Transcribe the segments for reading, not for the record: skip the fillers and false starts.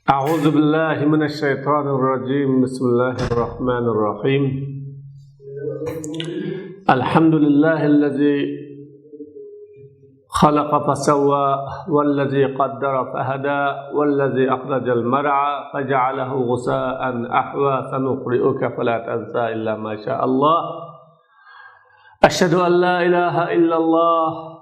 أعوذ بالله من الشيطان الرجيم بسم الله الرحمن الرحيم الحمد لله الذي خلق فسوى والذي قدر فهدى والذي أخرج المرعى فجعله غثاء أحوى سنقرئك فلا تنسى إلا ما شاء الله أشهد أن لا إله إلا الله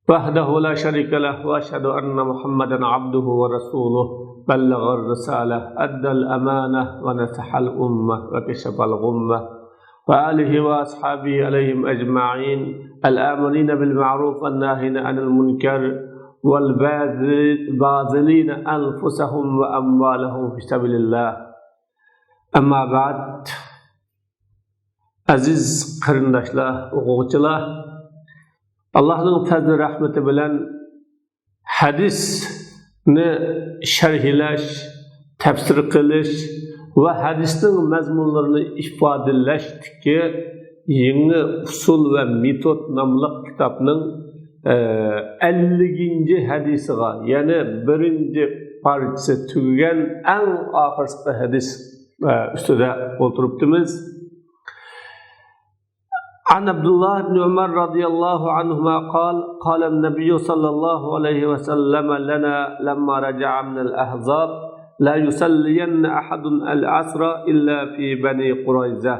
وحده لا شريك له وأشهد أن محمدا عبده ورسوله بلغ الرسالة أدى الأمانة ونصح الأمة وكشف الغمة وآله وأصحابه عليهم أجمعين الآمرين بالمعروف والناهين عن المنكر والباذلين أنفسهم وأموالهم في سبيل الله أما بعد aziz qarindoshlar, o'quvchilar, Allohning fazli rahmati bilan hadisni sharhlash, tafsir qilish va hadisning mazmunlarini ifodalashdagi yangi usul va metod nomli kitobning 50-ci hadisiga, ya'ni birinchi parchasi tugagan eng oxirgi hadis ustida o'tiribmiz. عن عبد الله بن عمر رضي الله عنهما قال النبي صلى الله عليه وسلم لنا لما رجع من الأحزاب لا يصلين أحد العصر إلا في بني قريظة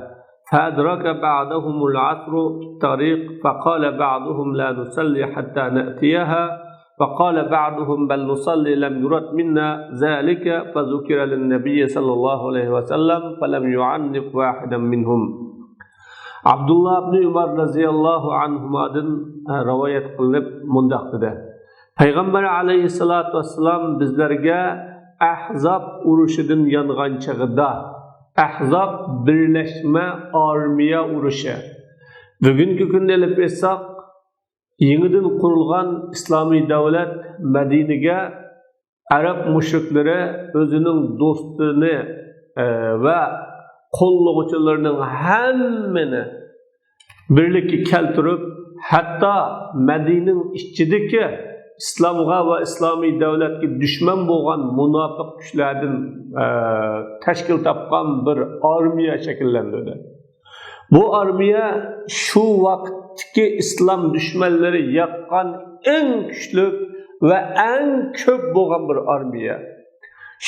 فأدرك بعضهم العصر في الطريق فقال بعضهم لا نصلي حتى نأتيها وقال بعضهم بل نصلي لم يرد منا ذلك فذكر للنبي صلى الله عليه وسلم فلم يعنف واحدا منهم. Abdullah ibn Umar radhiyallohu anhudan rivoyat qilinib mundaq dedi. Payg'ambar alayhisolatu vassalam bizlarga Ahzab urushidan yongan chaqida, Ahzab birlashma armiya urushi. Bugungi kunda elib etsak, yangidan qurilgan islomiy davlat Madinaga Arab mushriklari o'zining do'stini va qo'llovchilarning hammani birlikka keltirib, hatto Madinaning ichidagi islomga va islomiy davlatga dushman bo'lgan munofiq kuchlardan tashkil topgan bir armiya shakllantirdi. Bu armiya shu vaqtdagi islom dushmanlari yaqqan eng kuchli va eng ko'p bo'lgan bir armiya.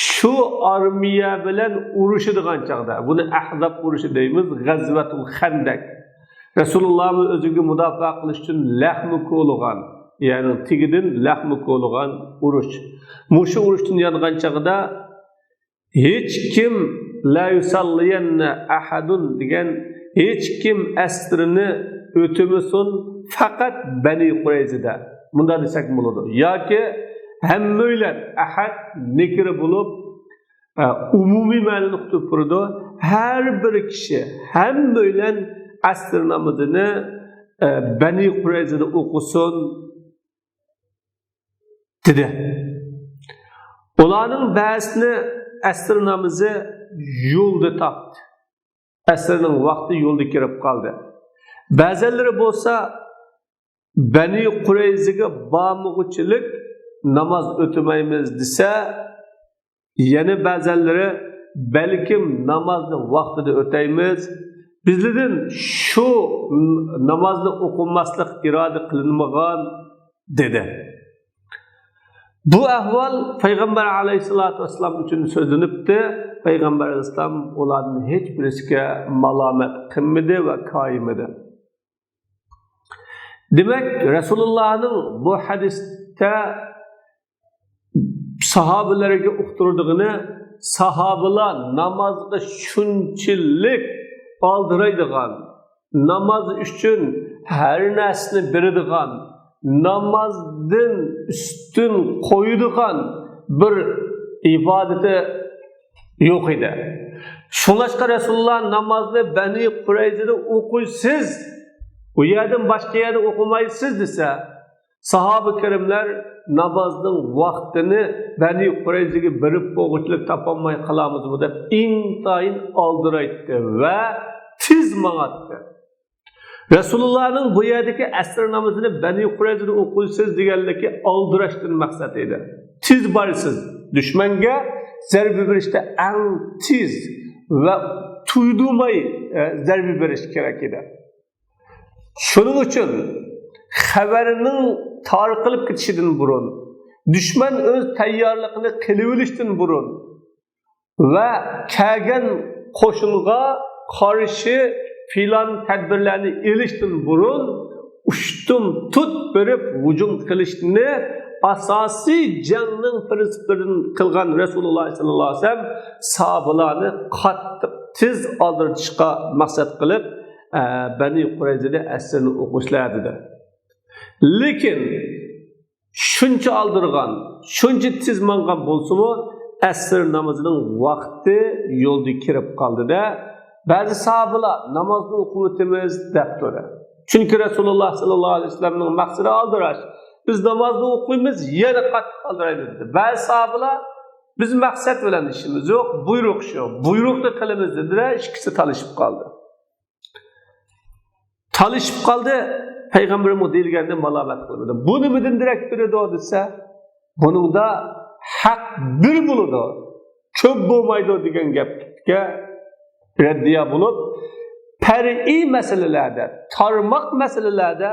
Şu armiya bilan urushadigan chaqda, buni Ahzab urushi deymiz, G'azvatul Xandaq. Rasulullohni o'ziga mudofaa qilish uchun lahmi ko'lgan, ya'ni tigidan lahmi ko'lgan urush. Mushu urushdan yongan chaqda hech kim la yusalliyanna ahadun degan hech kim asrini o'timisin faqat Bani Qurayzada. Bunda desak bo'ladi. Yoki hammalar ahad nekiri bulup umumiy ma'noni tutib turdi. Har bir kishi hammalar asr namozini Bani Qurayzada o'qisin dedi. Ularning ba'zini asr namozi yo'lda topdi. Asrning vaqti yo'lda kirib qoldi. Ba'zilari bo'lsa Bani Qurayzaga bormoqchilik namaz o'tmaymiz desa, yana ba'zilari balkim namozni vaqtida o'taymiz, bizlardan shu namozni o'qimaslik iroda qilinmagan dedi. Bu ahvol payg'ambar alayhisolatu vasallam uchun so'zlanibdi. Payg'ambar alayhisalom ularni hech birisiga malomat qilmadi va qoyimadi. Demak, Rasulullohning bu hadisda sahabelerge uqtirdigini, sahabelar namazda shunchalik oldıraydigan, namaz uchun har narsani beradigan, namazdan ustun qo'yadigan bir ibodati yo'q edi. Shunlashqa Rasululloh namozni Bani Qurayzada o'qiysiz, u yerdan boshqa yerda o'qimaysiz desa, sahabe kirimler namazning vaqtini Bani Qurayzaga berib qo'yishlik topolmay qolamizmi deb intayin oldiraydi va tiz ma'atdi. Rasulullohning bu yerdagi asr namozini Bani Qurayzada o'qiysiz deganligi oldirashdan maqsad edi. Tiz borsiz, dushmanga zarba berishda eng tez va tuydurmay zarba berish kerak edi. Shuning uchun xabarning tarqalib ketishidan burun, dushman o'z tayyorligini qilib olishdan burun va kelgan qo'shinga qarshi plan tadbirlarni elishdan burun ushtum tut berib hujum qilishni asosiy jangning prinsipidan qilgan Rasululloh sallallohu alayhi vasallam sahobalarni qattiq tez oldirishga maqsad qilib Bani Qurayzada asrni o'qishlar dedi. Lekin shuncha oldirgan, shuncha tez mangan bo'lsa-mu, asr namozining vaqti yo'lda kirib qoldi-da, ba'zi sahobalar namozni o'qib o'tamiz deb turdi. Chunki Rasululloh sallallohu alayhi vasallamning maqsadi oldirash. Biz namozni o'qiymiz, yana qattiq oldiraymiz dedi. Ba'zi sahobalar biz maqsad bilan ishimiz yo'q, buyruq shu. Buyruqni qilamiz dedilar, ikkisi talishib qoldi. Talishib qoldi, payg'ambarimiz deyilganda malomat qildi. Bu nimadan darak beradi desa, buningda haq bir bo'ladi, ko'p bo'lmaydi degan gapga raddiya bo'lib, far'iy masalalarda, tarmoq masalalarda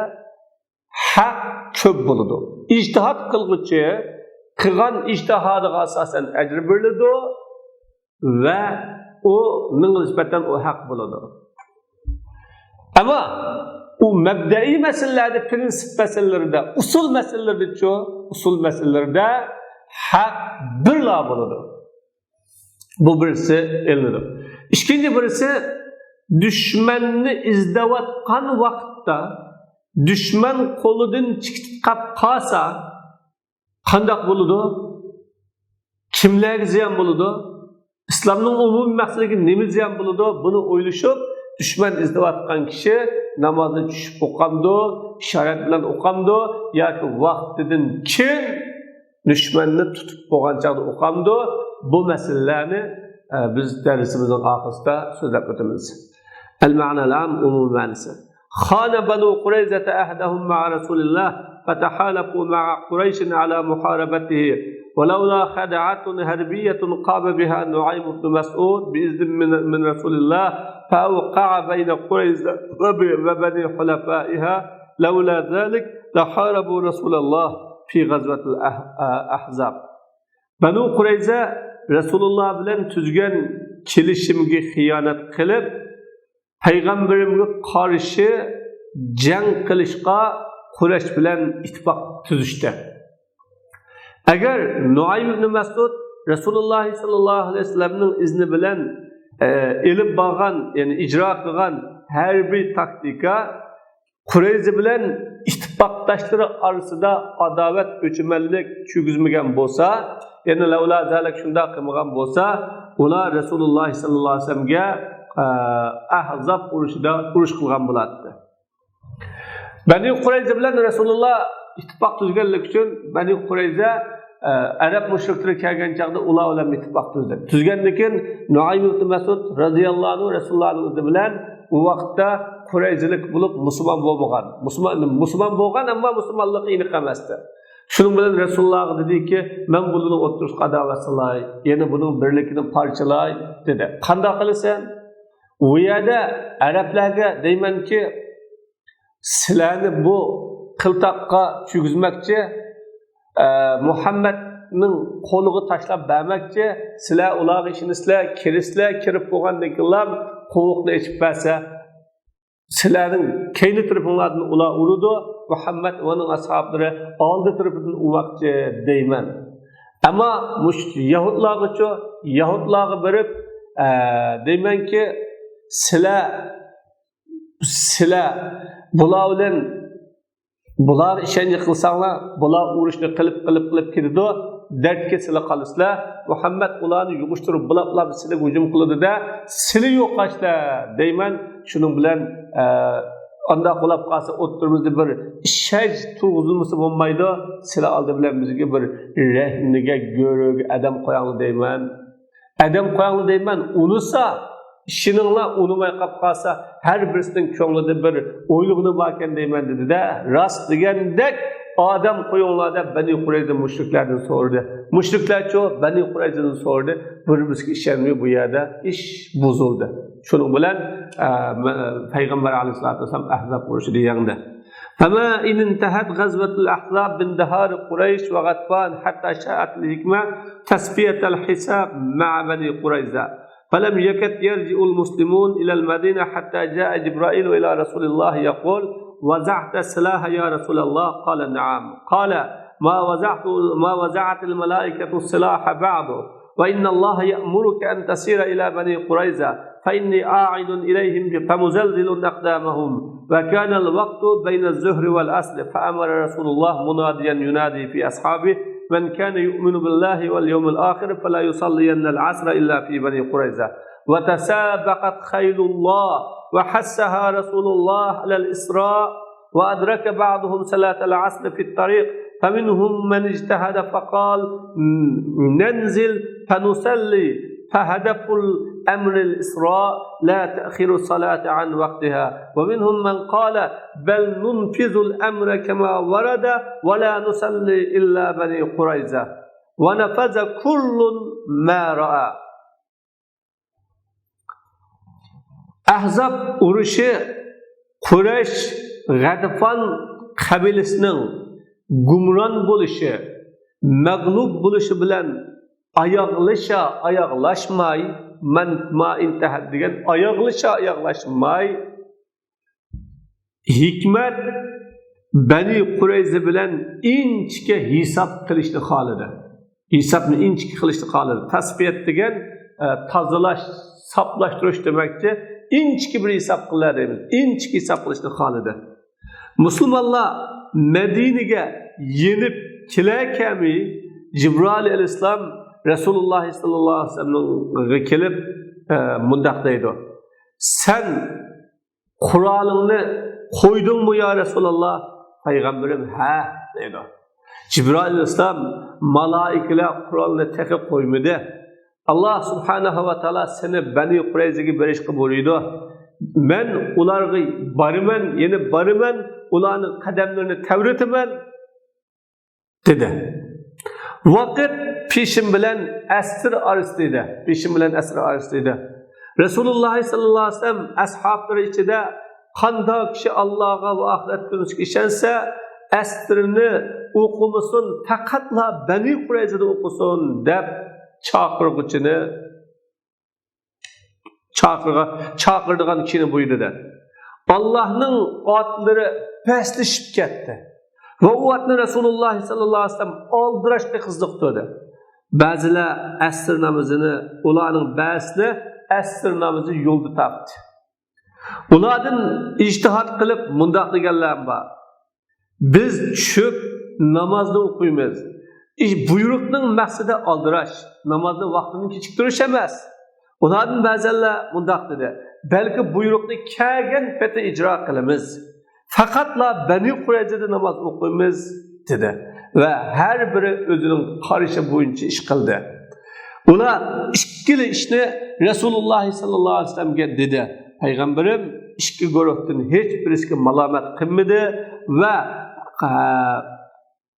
haq ko'p bo'ladi. İjtihad qilguchi qilgan ijtihodiga asosan ajr beriladi va u nisbatan u haq bo'ladi. Ama o mebdai meselelerde, prinsip meselelerinde, usul meselelerde hak bir labılıdır. Bu birisi elinidir. İkinci birisi düşmanını izdevatkan vakitte düşman kolunun çıkıp kalsa kandak buludu, kimlerge ziyan buludu, İslam'ın umumi meseleki nemi ziyan buludu, bunu oyluşup düşman izdevatkan kişi namazı düşüp okamdı, işaret bilen okamdı, ya ki vaktidin kim düşmanını tutup boğan çağda okamdı, bu meselelerini biz dersimizin arkasında sözlep ötemiz. El-ma'na l'am umum manisi. Khana banu Qurayzata ahdahum ma'a Rasulillah fatahalafu ma'a Qurayshin ala muharabatihi ولولا خدعة هربية قام بها نعيم بن مسعود بإذن من رسول الله فأوقع بين قريظة وبني حلفائها لولا ذلك لحاربوا رسول الله في غزوة الأحزاب. بنو قريظة رسول الله bilan tuzgan kelishimga xiyonat qilib payg'ambarimga qarshi jang qilishga Quraysh bilan ittifoq tuzishdi. Agar Nuaym ibn Mas'ud Rasululloh sallallohu alayhi vasallamning izni bilan elib borgan, ya'ni ijro qilgan harbiy taktika Qurayza bilan ittifoqdoshlari orasida adovat o'chmanlik cho'g'izmagan bo'lsa, ya'ni lavla zalik shunda qilmagan bo'lsa, ular Rasululloh sallallohu alayhi vasallamga Ahzab urushida urush qilgan bo'lardi. Bani Qurayza bilan Rasululloh ittifoq tuzganlik uchun Bani Qurayza Arab mushriklari kelgan chaqda ular bilan ittifoq tuzdi. Tuzgandan keyin Nuaym ibn Mas'ud radhiyallohu anhu Rasulullohning o'zi bilan u vaqtda Qurayzalik bo'lib musulmon bo'lmagan. Musulmon bo'lgan, ammo musulmonlik aniq emasdi. Shuning bilan Rasululloh dediki, "Men buni o'tirishga da'vat qilay, yana buning birligini parchalay" dedi. Qanday qilasan? U yerda arablarga deymanki, sizlarni bu qiltaqqa cho'g'izmoqchi, Muhammadning qo'liga tashlab bermoqchi, sizlar ularga ishinisizlar, kirib bo'lgandan keyin qo'voqni ichib bersa, sizlarning keyni tarafinglardan ular urudi, Muhammad va uning ashablari oldi tarafidan urmoqchi deyman. Ammo Yahudlarga berib deymanki, sizlar bular bilan bular ishonchi qilsanglar, bular urushni qilib ketadi, dardga sizlar qolasizlar. Muhammad ularni yug'ishtirib bular sizga hujum qiladi-da, sizlar yo'qashlar deyman. Shuning bilan anda qolib qolsa o'ttirimizda bir ishaj tug'izilmasa bo'lmaydi. Sizlar oldi bilan bizga bir rahniga go'rog adam qo'yanglar deyman. Adam qo'yanglar deyman. Unisa İşininglar unumay qolib qolsa, har birisining ko'nglida bir o'ylig'ini bor ekan deyman dedi-da, rost degandek Adam koyunlarda Bani Kureyza müşriklerden sordu. Müşrikler çoğu Bani Kureyza'dan sordu. Birbirimiz işlenmiyor bu yerde. İş bozuldu. Şunun bilen Peygamber Aleyhisselatü Vesselam Ahzab uruşu diyende. فما إن انتهت غزوة الأحزاب باندهار قريش وغطفان حتى شاءت الحكمة تسفية الحساب مع بني قريظة فلم يكد يرجع المسلمون إلى المدينة حتى جاء جبرائيل إلى رسول الله يقول وزعت السلاح يا رسول الله قال نعم قال ما وزعت الملائكة السلاح بعد وإن الله يأمرك أن تسير إلى بني قريظة فإني أعد إليهم فمزلزل أقدامهم وكان الوقت بين الظهر والعصر فأمر رسول الله مناديا ينادي في أصحابه من كان يؤمن بالله واليوم الآخر فلا يصلين العصر إلا في بني قريظة وتسابقت خيل الله وحسها رسول الله على الإسراء وأدرك بعضهم صلاة العصر في الطريق فمنهم من اجتهد فقال ننزل فنصلي فهدف الأمر الإسراء لا تأخير الصلاة عن وقتها ومنهم من قال بل ننفذ الأمر كما ورد ولا نصلي إلا بني قريظة ونفذ كل ما رأى. Ahzab urushi Quraysh G'adafon qabilasining gumron bo'lishi, mag'lub bo'lishi bilan oyoqlashmay ma intahat degan oyoqlashmay hikmat Bani Qurayza bilan inchga hisob qilishni xohladi. Hisobni inchga qilishni xohladi. Tasfiyat degan tozalash, soplashtirish demakchi. İnçki bir hesap kılarımız. İnçki hesap kılışını halıdı. Müslümanlar Medine'ye yenip kilekemi Cibril aleyhisselam Resulullah sallallahu aleyhi ve sellem'e kelip mundaqdaydı. Sen Kur'an'ını koydun mu ya Resulullah? Peygamberim ha dedi. Cibril aleyhisselam malaikeler Kur'an'ını tekrar koymadı. Allah subhanahu wa ta'ala seni Bani Qurayzaga berishga buyurdi. Men ularga bariman, yeni bariman, ularning qadamlarini tavrataman dedi. Vaqt peshim bilan asr orasida, peshim bilan asr orasida. Rasululloh sallallohu alayhi vasallam ashablari ichida qanday kishi Allohga va oxirat kuniga ishonsa, asrini o'qimasin, faqatla Bani Qurayzada o'qisin deb chaqirg'uchini chaqirdigan kishini buyurdi. Allohning otlari pastlashib ketdi. Va u otni Rasululloh sallallohu alayhi vasallam oldirashga qiziqdi. Ba'zilar asr namozini, ularning ba'zisi asr namozi yo'lda topdi. Ulardan ijtihod qilib mundoq deganlar bor. Biz tushib namozni o'qiymiz. Buyruqning maqsadi oldirash, namozni vaqtini kechiktirish emas. Ulardan ba'zilar mundoq dedi. Balki buyruqni kelgan paytda ijro qilamiz. Faqatla Bani Qurayzada namoz o'qiymiz dedi. Va har biri o'zining qarishi bo'yicha ish qildi. Ular ikkili ishni Rasululloh sallallohu alayhi vasallamga dedi. Payg'ambarim ikki guruhdan hech birisiga malomat qilmadi va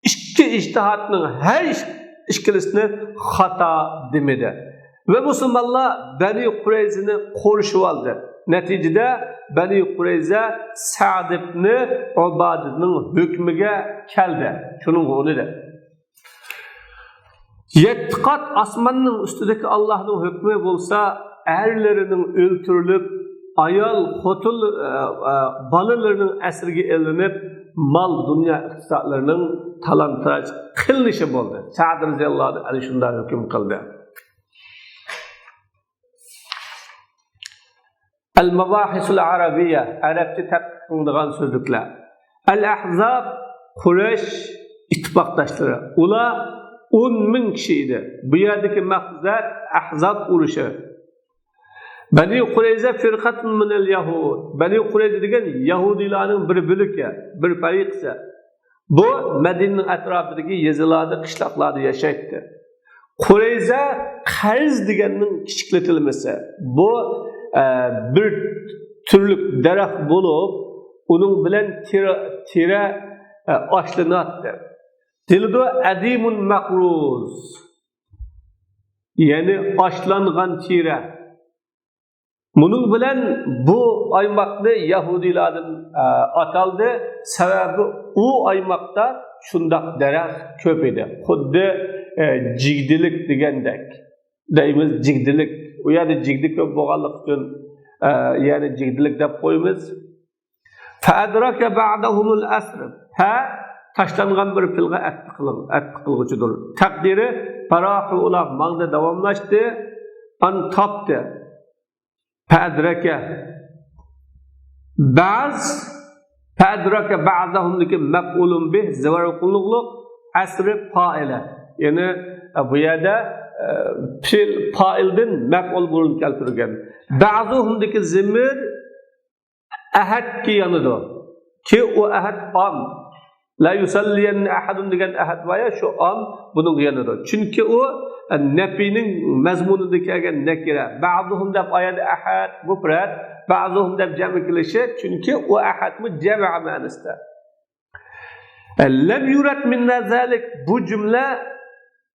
ikki ijtihodning har ikkilisini xato demedi. Ve Müslümanlar Bani Qurayza'ni qo'rishib oldi. Natijada Bani Qurayza Sa'd ibn Ubadaning hukmiga keldi. Shuning o'rnida. Yetti qat osmonning ustidagi Allohning hukmi bo'lsa, erlarining o'ltirilib, ayol, xotin, balalarning asirga elinib, mal dunyo iqtisodlarining talon-taroj qilinishi bo'ldi. Sa'd roziyallohu anhu shunday hukm qildi. Al-Mabahisul Arabiyya, Arabcha tadqiqlangan so'zliklar. Al-Ahzab Quraysh ittifoqdoshlari. Ular 10,000 kishi edi. Bu yerdagi maqsad Ahzab urushi. Bani Qurayza firqatun min al-Yahud. Bani Qurayza degan Yahudilarning bir bo'ligi, bir fariqsi. Bu Madinaning atrofidagi yezilarda, qishloqlarda yashaydi. Qurayza qarz deganning kichiklatilmasi. Bu bir türlük daraxt bo'lib, uning bilan tira ashlanadi. Tilda adimun maqruz. Yani ashlangan tira. Bunun bilen bu aymakda Yahudilerden ataldı. Sebebi o aymakta şundak deraxt köp edi. Xuddi jigdilik degandek. Deymiz jigdilik. O yerda jigdi köp bo'lganlik uchun yani jigdilik deb qo'yamiz. Fa adraka ba'dahumul asr. Ha tashlangan bir filga atqilg'uchidir. Taqdiri parahu ular mangda davomlashdi, an topdi. Fa adraka ba'dahumdagi maf'ulun bih zavarqulluq asri fa'ila. Yani bu yerda fil fa'ildan maf'ul bo'lib keltirilgan. Ba'dahumdagi zimir ahadga yanıdır. Ki o ahad am. La yusalliyanna ahadun degan ahad vaya şu am bunun yanıdır. Çünkü o nefinin mazmununda kelgan nakira. Ba'duhum deb ayada ahad mufrad, ba'duhum deb jami qilishi, çünkü o ahad mu jam'a ma'nosida. Lam yurad min zalik bu cümle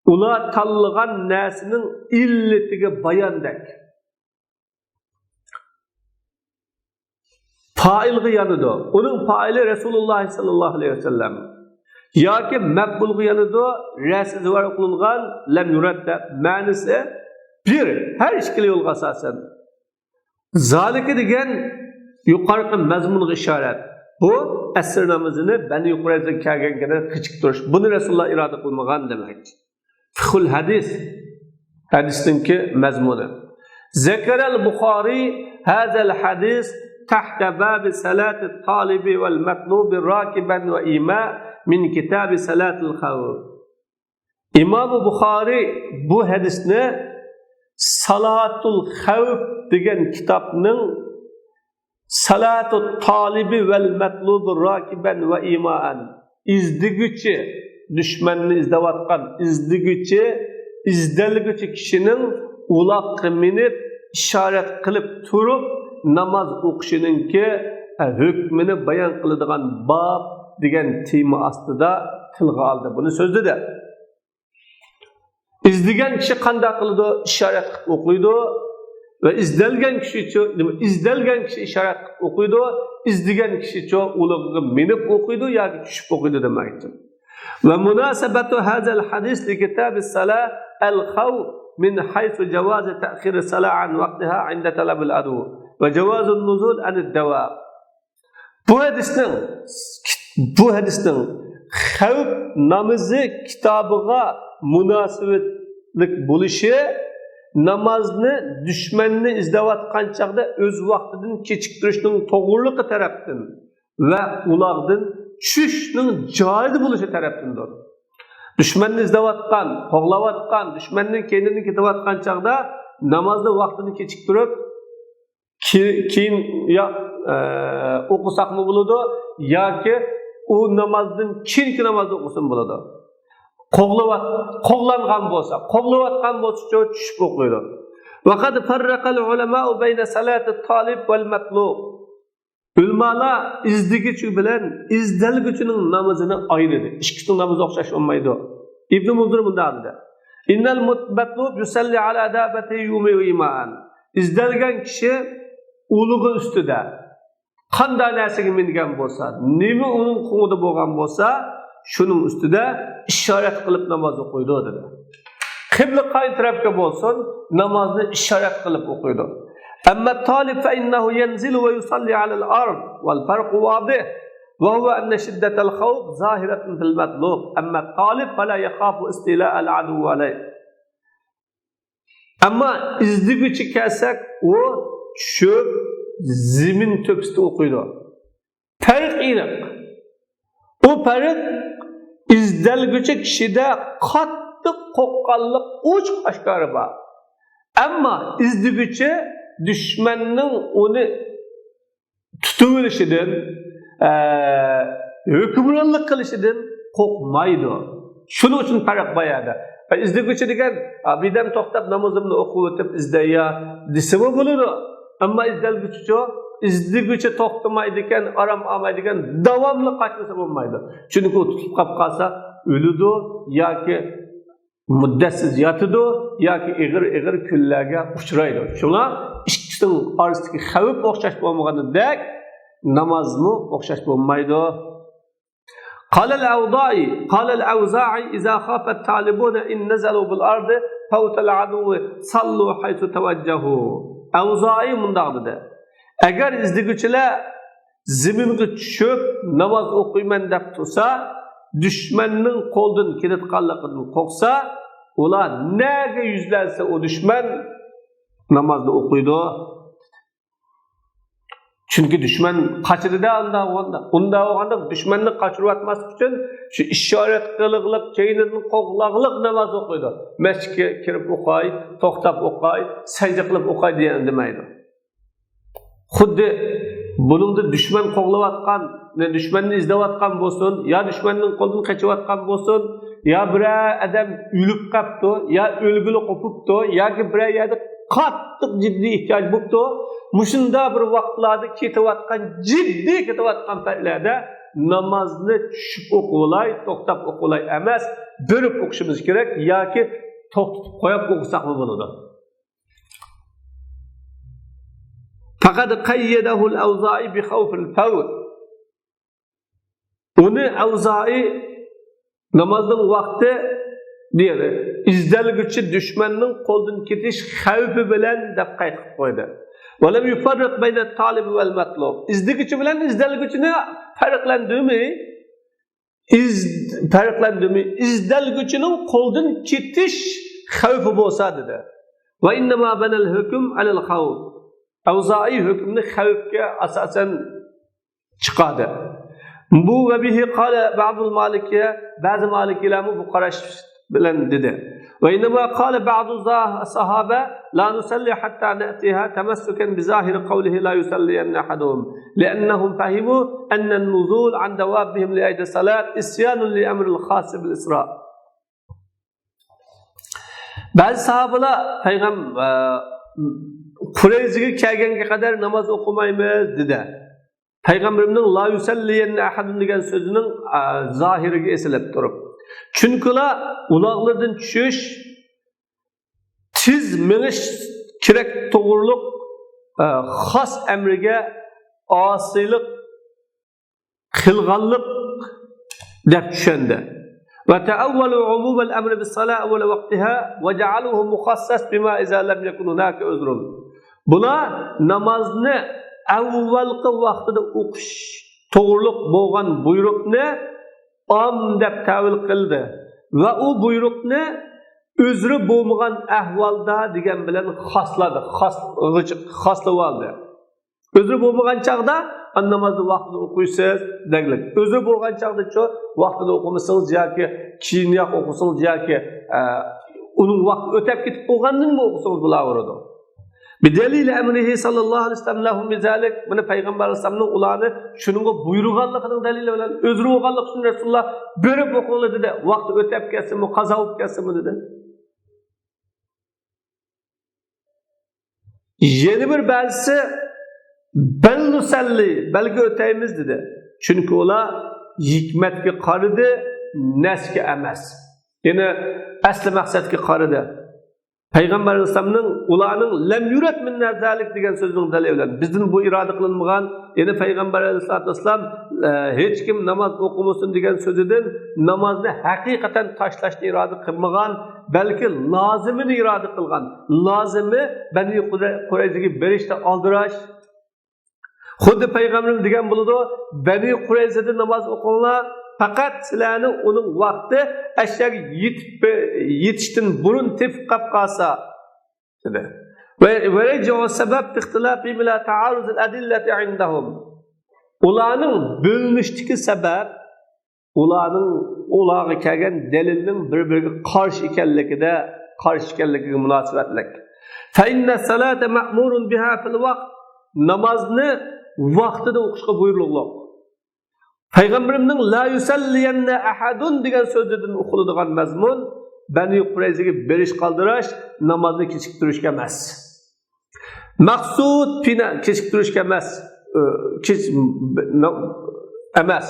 ular tanlagan narsaning illatiga bayondek. Failgi yanıdı. Onun faili Resulullah sallallahu aleyhi ve sellem. Ya ki mekbulgi yanıdı. Rəsi var kılıngan lem yuradda manisi bir. Her işkili yol asasen. Zaliki degen yukarıkı mezmunlu işaret. Bu esir namazını beni yukarıda kâgen kadar küçük duruş. Bunu Resulullah irade kılmagan demek. Fıkhul hadis. Hadisinki mezmunu. Zekerel Bukhari hazel hadis تحت باب صلاة الطالب والمطلوب راكبا وإيماء من كتاب صلاة الخوف. İmam Bukhari bu hadisni Salatul Xavf degan kitobning Salatul Talibi vel Matlubi rakiban ve imaan izdigüchi düşmanni izlayotgan izdalgüchi kishining uloqqa minib ishorat qilib turib namaz o'qishininki hukmini bayon qiladigan bab degan tema ostida tilga oldi. Buni so'zladi. İzlagan kishi qanday qiladi? Ishorat qilib o'qiydi va izlangan kishi ishorat qilib o'qiydi, izlagan kishi ularga minib o'qiydi yoki tushib o'qiydi demakdir. Va munasabatu hazal hadis li kitab as-salah al-khawf min haythu jawaz ta'khir as-salah an waqtiha 'inda talab al-adu. Ve cevazun nuzul anid-dawab. Bu hadisning xavf namozi kitobiga munosabatlik bo'lishi namozni dushmanni izlayotgan chaqda o'z vaqtidan kechiktirishning to'g'riligi tarafdan va ulardan tushishning joyida bo'lishi tarafdandir. Dushmanni izlayotgan, qo'g'layotgan, dushmanning kendini ketayotgan chaqda namozni vaqtini kechiktirib keyin ya o'qisak mı bo'ladi yoki u namozdan keyingi namozni o'qisin bo'ladi. Qo'g'langan bo'lsa tushib o'qiydi. Vaqad farraqal ulama'u bayna salati talib val matlub. Ulamolar izdigichi bilan izdalguchining namozini ayirdi. Ikkisining namozi o'xshash bo'lmaydi. Ibn Muzir bunda dedi. Innal matlub yusalli ala dabati yumi iman. Izdalgan kishi uluğu üstüde qanday narsaga mingan bo'lsa, nima uning qo'ngida bo'lgan bo'lsa, shuning ustida ishorat qilib namoz o'qiydi dedi. Qibla qay tarafga bo'lsin, namozni ishorat qilib o'qiydi. Amma talib fa innahu yanzilu va yusalli ala al-ard wal farq wadih wa huwa anna shiddat al-khawf zahiratun fil matlub. Amma talib fala yakhafu istila al-adu alayh. Amma izdigichi kelsak, o şu zimin töpüsü okuydu. Fark iniq. O fark izdelgüçü kişide qattiq qoqqanlik uch aşkarı var. Ama izdigüçü düşmanning onu tutuverishidan, hukmronlik qilishidan qo'rqmaydi. Shuning uchun farq bayada. İzdigüçü degan birdan to'xtab namozimni o'qib o'tib izdaya desimi bo'ladi. Ama izdelgüçü izliguchi to'xtamaydi ekan, aram olmaydi ekan, davomli qaçmasa bo'lmaydi. Chunki u tutib qolib qolsa, o'lidi yoki muddatsiz yotidi yoki ig'ir kunlarga uchraydi. Shuna ikkisining orasidagi xavf o'xshash bo'lmaganidek, namozmi o'xshash bo'lmaydi. قال الأوزاعي إذا خاف الطالبون إن نزلوا بالأرض فوت العدو صلوا حيث توجهوا. Avzai mundaq dedi. Agar izliguchilar zaminga tushib namoz o'qiyman deb tursa, dushmanning qo'ldan kelayotganligini qo'rqsa, ular nega yuzlansa o dushman namozni o'qiydi. Chunki dushman qachirida unda o'g'anda dushmanni qachirib atmaslik uchun shu ishorat qilib, keynidan qo'g'laqliq namoz o'qiydi. Masjidga kirib o'qay, to'xtab o'qay, sajda qilib o'qay degan demaydi. Xuddi buningda dushman qo'g'layotgan, dushmanni izlayotgan bo'lsin, yo dushmanning qo'lidan qochayotgan bo'lsin, yo bir odam o'lib qolibdi, yo o'lgili qopibdi, yoki bir yerda qattiq jiddiy ehtiyoj bo'libdi. Mushunda bir vaqtlarda ketayotgan, jiddiy ketayotgan paytlarda namozni tushib o'qilay, to'xtab o'qilay emas, bo'lib o'qishimiz kerak yoki to'xtatib qo'yib o'qisak bo'ladi. Faqat qayyadahu al-Awza'i bi khawf al-fawt. Uni Awza'i namozning vaqti deydi, izdalguchi dushmanning qo'ldan ketish xavfi bilan deb qayd qilib qo'ydi. وَلَمْ يُفَرِّقْ بَيْنَ الطَّالِبِ وَالْمَطْلُوبِ. İzliguchi bilan izdalguchini farqlandimi? Farqlandimi? İzdalguchining qo'ldan ketish xavfi bo'lsa dedi. Va innama banal hukm alal xavf. Avzai hukmni xavfga asosan chiqadi. Bu va bihi qala ba'dul malikiyya, ba'zi malikiyalar bu qarash bilan dedi. وإنما قال بعض الصحابة لا نصلي حتى نأتيها تمسكا بظاهر قوله لا يصلين أحدهم لأنهم فهموا أن النزول عن دوابهم لأجل الصلاة إسيان لأمر الخاص بالإسراء. Bazı sahabeler Kureyzi'ye kelgenge kadar namaz okumaymiz dedi. Peygamberimizin la yusalliyen ahadun degan sözünün zahiriga esilib turib. Chunki uloqlardan tushish, tiz minish kerak to'g'riliq xos amriga osiylik qilganlik deb tushundi. Va ta'awwalu umum al-amr bis-salat awwal waqtiha wa ja'aluhu mukhassas bima idza lam yakun hunaka uzrun. Bular namozni avvalgi vaqtida o'qish to'g'riliq bo'lgan buyruqni am deb tavil qildi va u buyruqni o'zri bo'lmagan ahvolda degan bilan xosladi, xoslab oldi. O'zri bo'lmagan chaqda namozni vaqtida o'qiysiz deglik. O'zri bo'lgan chaqda-chi vaqtida o'qimasangiz yoki keyinroq o'qisangiz yoki uning vaqti o'tib ketib qolgandan o'qisangiz bo'laveradi. Bidalil amrihi sallallohu alayhi vasallam lahum bizalik. Buni payg'ambar vasallamning ularni shuningga buyurganligining dalili bilan o'zri o'qganlik uchun Rasululloh berib o'qildi dedi. Vaqti o'tib ketsinmi, qazo bo'lib ketsinmi dedi. Yeni bir ba'zisi bal nusalli, balki o'taymiz dedi. Chunki ular hikmatga qaridi, nasga emas. Ya'ni asli maqsadga qaridi. Payg'ambar vasallamning ularning lam yurat min nazalik degan so'zining dalili bilan bizning bu iroda qilinmagan, ya'ni payg'ambar vasallam hech kim namoz o'qimasin degan so'zidan namozni haqiqatan tashlashni iroda qilmagan, balki lozimini iroda qilgan. Lozimi Bani Qurayzaga berishda oldirash. Xuddi payg'ambarimiz degan bo'ladi, Bani Qurayzada namoz o'qinglar, faqat sizlarni uning vaqti ashyaga yetishdan burun tepib qolsa dedi. Va raja'u sabab ixtilafi bila ta'aruz al-adillati indahum. Ularning bo'linishdagi sabab ularga kelgan dalilning bir-biriga qarshi ekanligiga munosabatlik. Fa inna salata ma'murun biha fil vaqt. Namozni vaqtida o'qishga buyurilgan. Payg'ambarimning la yusalliyanna ahadun degan so'zidan o'qiladigan mazmun Bani Qurayzaga berish qoldirish, namozni kechiktirishga emas. Maqsud pina kechiktirishga emas, emas.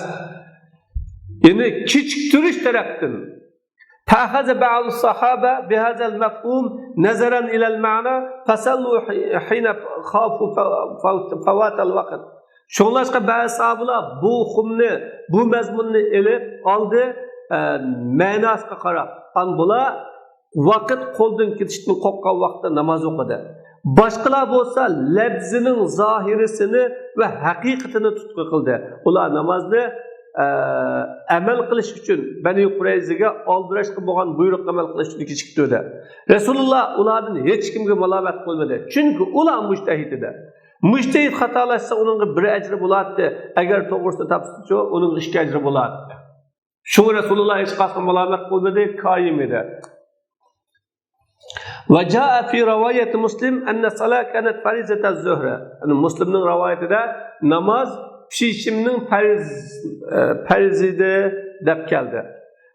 Yani kechiktirish tarafdan. فأخذ بعض الصحابة بهذا المفهوم نظرا إلى المعنى فصلوا حين خافوا فوات الوقت. Şoňlaşqa bäzi sahabalar bu hukmni, bu mazmunni elip aldı, ma'nosiga qarab. Bular vaqt qo'ldan ketishdan qo'rqqan vaqtda namoz o'qidi. Boshqalar bo'lsa labzining zohirisini va haqiqatini tutqu qildi. Ular namozni amal qilish uchun Bani Qurayzaga oldirashga bo'lgan buyruq amal qilish uchun kechiktirdi. Rasululloh ulardan hech kimga malomat qilmadi. Chunki ular mujtahid edi. Mujtahid xatolashsa uningga bir ajri bo'ladi. Agar to'g'risini topsa, uning 2 ajri bo'ladi. Shu Rasululloh hech qachon malomat qilmadi, qoyim edi. وجاء في رواية مسلم أن الصلاة كانت فريضة الظهر. أن مسلمның rivoyatida namoz pishimning farzidi deb keldi.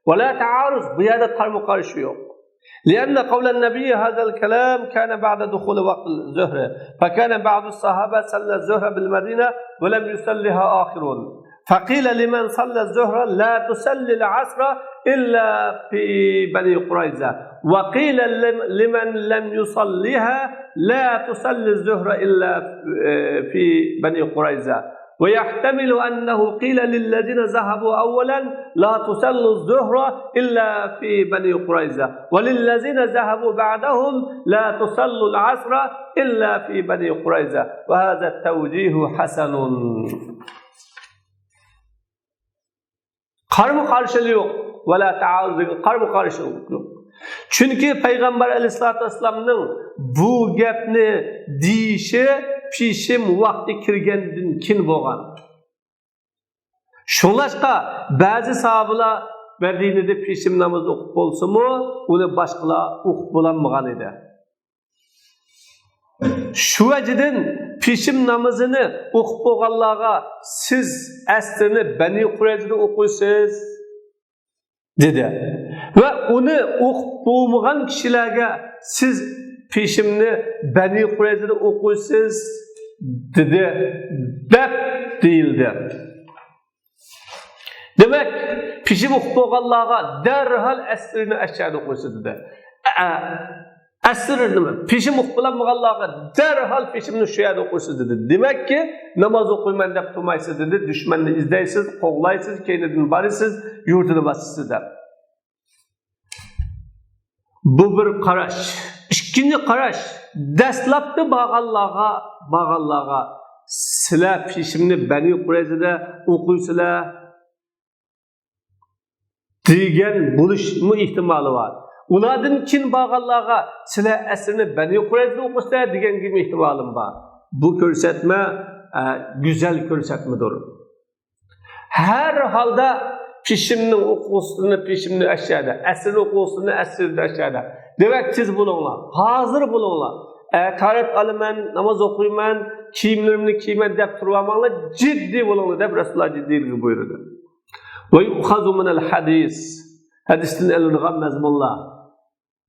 ولا تعارض bu yerda qarama-qarshi yo'q. لأن قول النبي هذا الكلام كان بعد دخول وقت الظهر فكان بعض الصحابة صلى الظهر بالمدينة ولم يصليها آخرون فقيل لمن صلى الظهر لا تصلي العصر إلا في بني قريظة وقيل لمن لم يصليها لا تصلي الظهر إلا في بني قريظة ويحتمل أنه قيل للذين ذهبوا أولا لا تصلوا الظهر إلا في بني قريظة وللذين ذهبوا بعدهم لا تصلوا العصر إلا في بني قريظة وهذا التوجيه حسن. Qarama-qarshilik yo'q. Wala ta'aruz, qarama-qarshilik yo'q. Chunki payg'ambar alayhisolatu vasallamning bu gapni deyishi pishim vaqti kirgandan keyin bo'lgan. Shunlashqa ba'zi sahobalar Madinada pishim namoz o'qib bo'lsa-mu, uni boshqalar o'qib bo'lmagan edi. Shu vajidan pishim namozini o'qib bo'lganlarga siz aslini Bani Qurayzada o'qiysiz dedi. Va uni o'qib bo'lmagan kishilarga siz pishimni Bani Qurayzada o'qiysiz dedi deb deyildi. Demek pishim o'qib bo'lganlarga darhol asrini aşağıda o'qiysiz dedi. Asr nima? Pishim o'qib bo'lmaganlarga darhol pishimni shu yerda o'qiysiz dedi. Demak ki namoz o'qiyman deb turmaysiz dedi. Dushmanni izlaysiz, qo'g'laysiz, keynidan borasiz, yurtini bosasiz deb. Bu bir qarash. İkinci qarash, dastlabki bağanlarga sizlar pishimni Bani Qurayzada o'qiysizlar degan bo'lishmi ehtimoli bor. Ulardan keyin bağanlarga sizlar asrini Bani Qurayzada o'qiysizlar degan gibi ehtimalim bor. Bu ko'rsatma güzel ko'rsatmadir. Her halda pishimning o'quvchisini aşağıda, asrni o'quvchisini asrda aşağıda. Demek siz bulunlar, hazır bulunlar. Taret alıman, namaz okuyman, kiyimlerimni kiymen deb turmamanlar, ciddi bulunlar deb Resulullah ciddilik buyurdu. Ve yu'khazu minel hadis. Hadistin elinğen mezmunlar.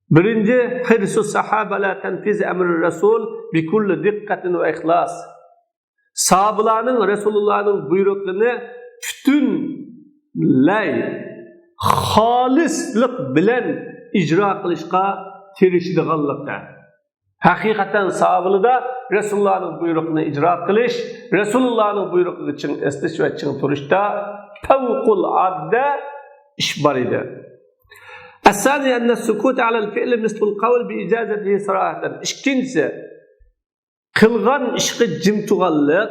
Birinci, hirsu sahaba la tenfiz emri Resul bi kulli dikkatin ve ihlas. Sahabalarning Resulullah'ın buyruklarını bütünlay xolislik bilan icra qilishga tirishdiganlikda. Haqiqatan sahabalarda Resulullah'ın buyruğunu icra qilish, Resulullah'ın buyruğu için estish ve için turishda fevqul adda ish bor edi. الثاني أن السكوت على الفعل مثل القول بإجازته صراحة. İkincisi, qilgan ishga jim turganlik,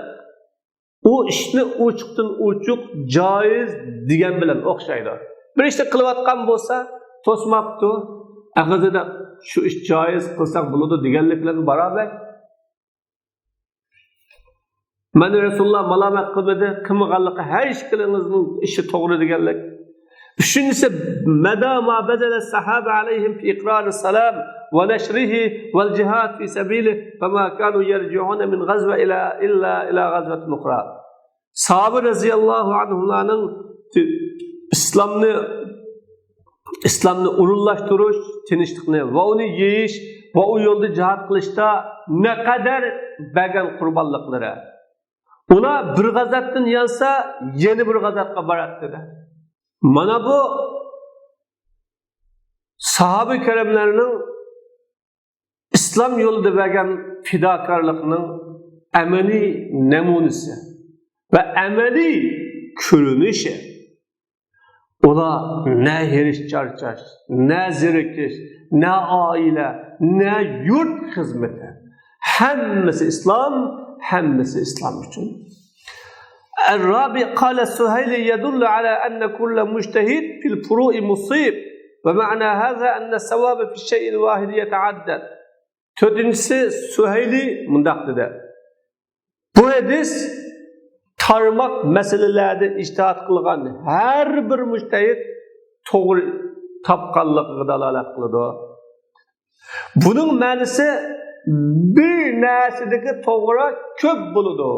o ishni ochiqdan ochiq joiz degan bilan o'xshaydi. Bir ishni qilayotgan bo'lsa, to'smabdi, ag'izida shu ish joiz qilsaq bo'ladi deganlik bilan barobar. Mana Rasululloh malomat qildi, qilmaganligi har ish qilingizning ishi to'g'ri deganlik. Üçüncüsü, madama bedele sahabe aleyhim fi iqrar-ı salam ve neşrihi vel cihad fi sabili ve ma kanu yerci'une min gazve ila gazvetin ukra. Sahabe raziyallahu anhularının İslam'ını ulullaştırış, tinişlikini ve onu yeyiş ve o yolda cihat kılışta ne kadar bergen kurbanlıkları. Ona bir gazattan yansa yeni bir gazatka barat dedi. Mana bu sahabe-i keremlerinin İslam yolunda bergen fidakarlıkının emeli nemunisi ve emeli körünüşü. Ola ne heriş çarçaş, ne zirikiş, ne aile, ne yurt hizmeti. Hemmesi İslam, hemmesi İslam için. الرابع قال السهيلي يدل على أن كل مجتهد في الفروع مصيب ومعنى هذا أن الثواب في الشيء الواحد يتعدد. Dördüncüsü Süheyli mundaq dedi. Bu hadis tarmak meselelerde ictihat kılgan her bir mujtahid to'g'ri tapqanligiga dalolat qiladi. Bunun ma'nosi bir narsadagi to'g'ri ko'p bo'ladi.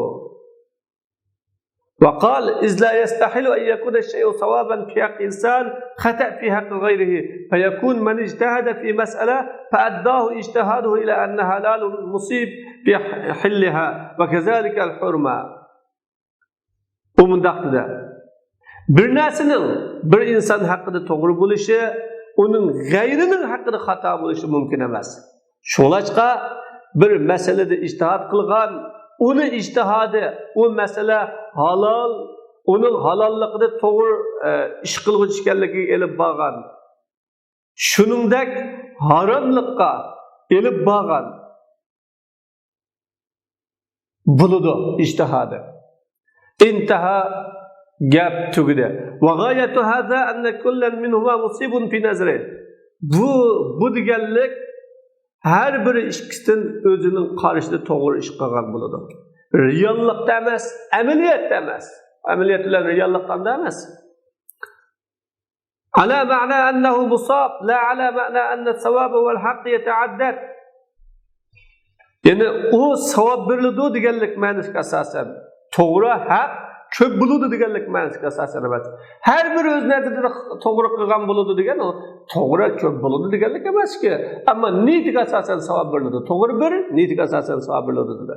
وقال إذ لا يستحيل أن يكون الشيء صوابا في حق إنسان خطأ في حق غيره فيكون من اجتهد في مسألة فأداه اجتهاده إلى أن حلال مصيب بحلها وكذلك الحرمة. Bu mundaqda bir narsaning bir inson haqida to'g'ri bo'lishi uning g'ayrining haqida xato bo'lishi mumkin emas. Shunlashqa bir masalada ijtihod qilgan uni ijtihodi u masala halol uning halolligida to'g'ri ish qilg'uchi ekanligiga elib borgan. Shuningdek haromlikqa elib borgan bo'ladi ijtihodi. انتهى gap tugdi. وغاية هذا أن كل منهما مصيب في نظره. Bu deganlik her bir ishkisidan o'zining qarashida to'g'ri ish qilgan bo'ladi. Reallikda emas, amaliyotda emas. Amaliyot bilan reallikda emas. على معنى أنه مصاب لا على معنى أن الثواب والحق يتعدد. Yani o savab beriladi deganlik ma'nosiga asosan to'g'ri haq ko'p bo'ladi deganlik ma'nosiga asosan emas. Har bir o'z nazarida to'g'ri qilgan bo'ladi degan o to'g'ri ko'p bo'ladi deganlik emas-ki. Ammo niyatiga asosan savob beriladi. To'g'ri bir, niyatiga asosan savob beriladi dedi.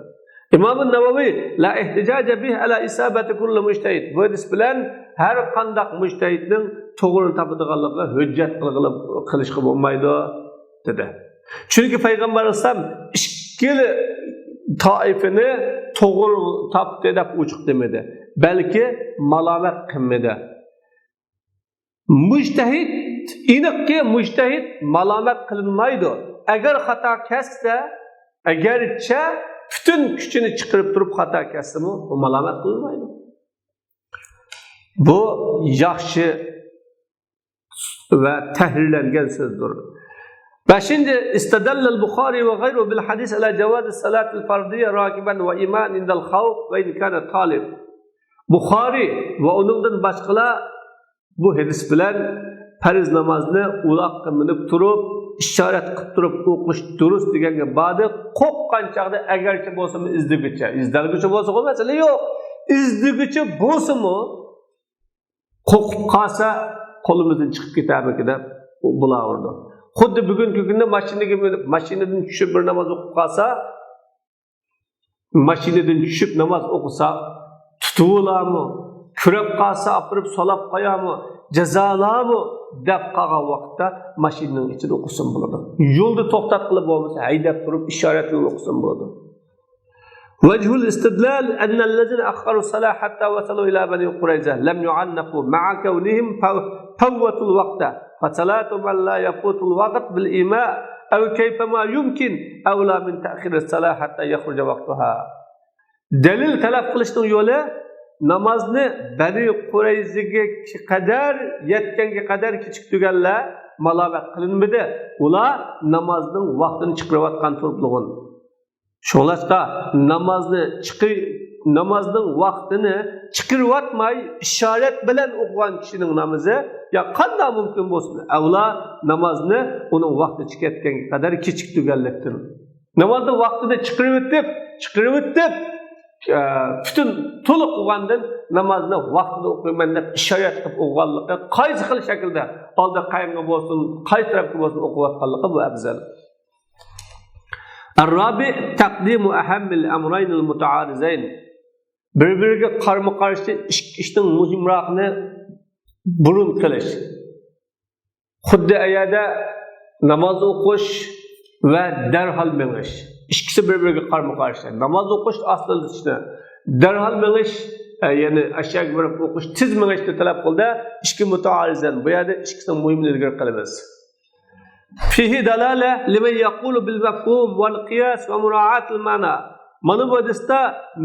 İmam Navaviy la ihtijaja bih ala isabati kulli mujtahid. Bu hadis bilan har qanday mujtahidning to'g'ri topadiganligiga hujjat qilishga bo'lmaydi dedi. Chunki payg'ambar alayhisalom ikkili taifini to'g'ri topdi deb uchiq demadi. Balki malomat qilmadi. Mujtahid iniqki mujtahid malomat qilinmaydi. Agar xato kassa, agarcha bütün kuchini chiqarib turib xato kassimi, u malomat qilinmaydi. Bu yaxshi va tahrirlangan so'zdir. Beşinci, istedellel Bukhari ve gayru bil hadis ala cevaz salatil fardiyye rakiban ve iman indel havf ve in kana talib. Bukhari ve onundan başkalar bu hadis bilen farz namazını ulaqqa minib turib, işaret qilib turib o'qish durust deganga ba'di qo'rqqan chaqda agarchi bo'lsa-mu izdigicha bo'lsa masala yo'q. Izdigicha bo'lsa-mu qo'rqib qolsa qo'limizdan chiqib ketarmiki deb bulardi. Xuddi bugungi kunda mashinadan tushib bir namoz o'qib qolsa, mashinadan tushib namoz o'qisa, tutularmi, kurab qolsa, apirib solab qo'yarmi, jazolarmi deb qolgan vaqtda mashinaning ichida o'qisin bo'ladi. Yo'lda to'xtat qilib bo'lmasa, haydab turib ishorat bilan o'qisin bo'ladi. وجه الاستدلال أن الذين أخروا الصلاة حتى وصلوا إلى بني قريظة لم يعنفوا مع كونهم فوتوا الوقت فصلاة من لا يفوت الوقت بالإيماء أو كيفما يمكن أولى من تأخير الصلاة حتى يخرج وقتها. دليل talab qilishning yo'li namozni Bani Qurayzaga qadar yetganga qadar kechik tuganlar malomat qilinmadi. Ular namozning vaqtini chiqarayotgan turibligin. Şolaşta namazning vaqtini chiqarayotmay ishorat bilan o'qigan kishining namozi ya qanday mumkin bo'lsin? Avla namozni uning vaqti chiqayotganga qadar kechik tuganlikdir. Namozni vaqtida chiqarib bütün to'liq o'qigandan namozni vaqtida o'qiyman deb ishorat qilib o'qiganligi qaysi xil shaklda oldi qayerga bo'lsin, qaysi tarafga bo'lsin o'qiyotganligi bu afzal. الرابع تقديم أهم الأمرين المتعارضين. Bir-biriga qarama-qarshi ishning muhimroqni burun qilish. Xuddi ayada namoz o'qish va darhol menish. İkisi bir-biriga qarama-qarshi. Namoz o'qish aslida ishni darhol menish, ya'ni aşağı bir o'qish, tiz menishni talab qildi. Ikki mutaarizen. Bu yerda ikkisining muhimligini ilgari qilamiz. Fihi dalala liman yaqulu bil mafhum wal qiyas wa mura'at al ma'na. Mana bu hadisda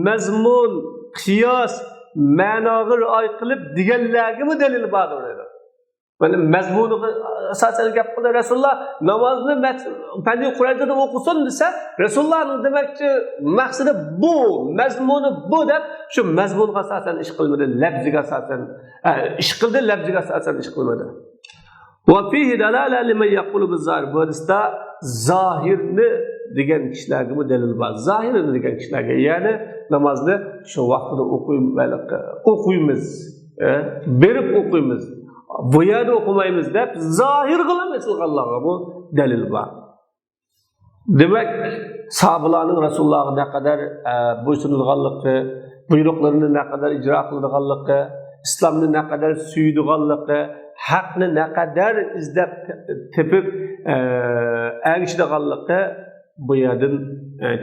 mazmun, qiyos, ma'noga rioya qilib deganlarga dalil bordir dedi. Mana mazmuniga asosan gap qildi Rasululloh namozni Fandiy Qur'onda o'qisin desa, Rasulullohning demakchi maqsadi bu, mazmuni bu deb shu mazmunga asosan ish qilmadi, lafziga asosan ish qildi, lafziga asosan ish qilmadi. Va fihi dalala liman yaqulu biz-zahir. Bu hadisda zohirni degan kishilarga bu dalil bor. Zohirni degan kishilarga, ya'ni namozni shu vaqtida o'qiymiz, berib o'qiymiz, bu yerda o'qimaymiz deb zohir qilamiz Allohga, bu dalil bor. Demak, sahobalarning Rasulullohga naqadar bo'ysunilganligi, buyruqlarini naqadar ijro qilganligi, islomni naqadar suydiganligi, haqni naqadar izlab tepib erishganligi bu yerdan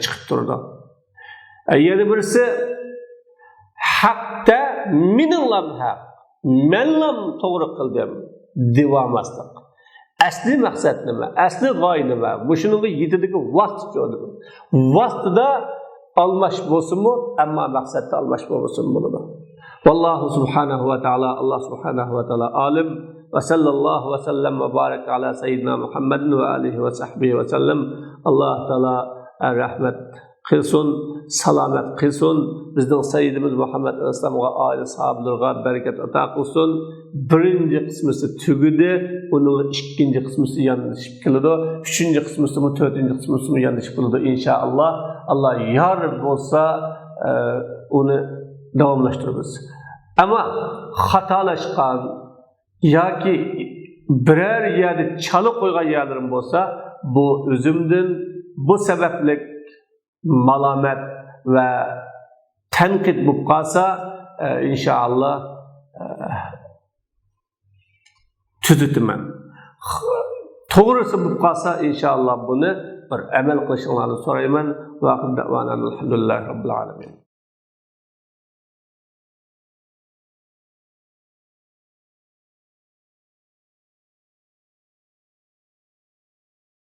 chiqib turdi. Yana birisi haqda mininglam haq, menlam to'g'ri qildim devamaslik. Asli maqsad nima? Asli g'oya nima? Bu shunga yetadigan vaqt jo'dir. Vaqtida almash bo'lsinmi, ammo maqsadda almash bo'lsin bo'ladi. Vallahu subhanahu va taala, Allah subhanahu va taala alim. Ve sallallahu ve sellem ve barik ala seyyidina Muhammedin ve alihi ve sahbihi ve sellem. Allah Teala rahmet kılsın, salamet kılsın. Bizden seyyidimiz Muhammed Aleyhisselam'a, aile sahabelerine bereket ata kılsın. Birinci kısmısı tügüdü, onun ikinci kısmısı yanlış kıldı. Üçüncü kısmısı mı, dördüncü kısmısı mı yanlış kıldı inşallah. Allah yar olsa onu devamlaştırırız. Ama hatalaşkan, yoki biror yerda chalib qo'ygan yerlarim bo'lsa, bu o'zimdan bu sababli malomat va tanqid bo'lib qolsa, inshaalloh tuzataman. To'g'risi bo'lib qolsa, inshaalloh buni bir amal qilishinglarni so'rayman. Va alhamdulillah robbil alamin.